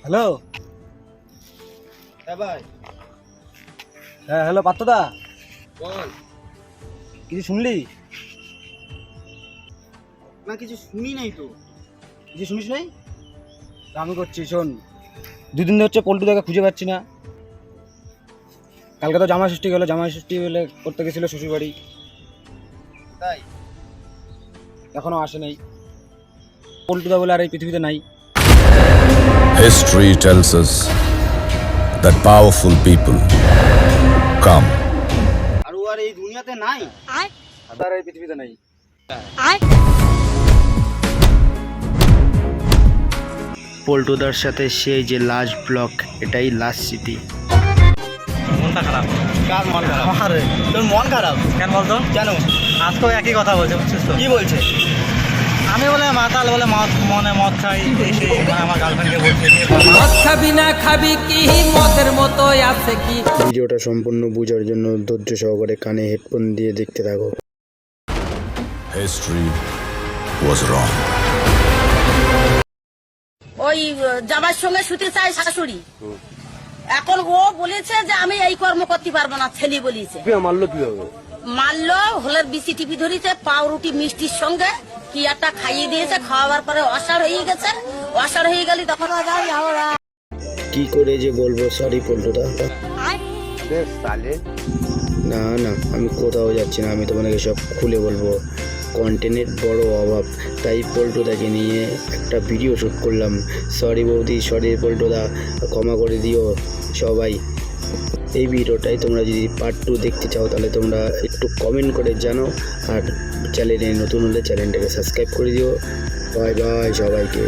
Hello. হ্যাঁ ভাই। হ্যাঁ হ্যালো পাত্রদা, বল। কিছু শুনলি? না কিছু শুনি নাই তো। কিছু শুনিস নাই? তা আমি করছি, শোন। দুদিন ধরে হচ্ছে পল্টুদাকে খুঁজে পাচ্ছি না। কালকে তো জামাই ষষ্ঠী গেলো, জামাই ষষ্ঠী বলে করতে গেছিল শ্বশুর বাড়ি, তাই এখনো আসে নাই। পল্টুদা বলে আর এই পৃথিবীতে নাই। History tells us that powerful people come. আর ও আর এই দুনিয়াতে নাই। আর এই পৃথিবীতে নাই। পল্টুদার সাথে সেই যে লাস্ট ব্লক, এটাই লাস্ট স্মৃতি। মনটা খারাপ। কার মন খারাপ? আরে তোর মন খারাপ কেন বলতো? কেন? আজকেও একই কথা বলছে, বুঝছিস তো? কি বলছে? আমি বলে মাতাল, বলে মনে মদ খাই, এই সেই, মানে আমার গার্লফ্রেন্ডকে বলছে মদ খাবি না খাবি কি মদের মতো আছে কি। ভিডিওটা সম্পূর্ণ বোঝার জন্য ধৈর্য সহকারে কানে হেডফোন দিয়ে দেখতে থাকো। History was wrong. ওই জামাইয়ের সঙ্গে শুতে চাই শাশুড়ি। এখন ও বলেছে যে আমি এই কর্ম করতে পারবো না, ছেলে বলেছে। মারলো, হলের বিসি টিপি ধরেছে, পাউরুটি মিষ্টির সঙ্গে কি একটা খাইয়ে দিয়েছে। খাওয়াবার পরে অসাড় হয়ে গেছে। অসাড় হয়ে গেলে তখন কি করে যে বলবো সরি পল্টুদা। না না, আমি কোথাও যাচ্ছি না, আমি তোমাকে সব খুলে বলবো। কন্টেন্টের বড় অভাব, তাই পল্টুদাকে নিয়ে একটা ভিডিও শ্যুট করলাম। সরি বৌদি, সরি পল্টুদা, ক্ষমা করে দিও সবাই। এই ভিডিওটাই তোমরা যদি পার্ট 2 দেখতে চাও তাহলে তোমরা একটু কমেন্ট করে জানাও, আর চ্যানেলে নতুন হলে চ্যানেলটাকে সাবস্ক্রাইব করে দিও। বাই বাই সবাইকে।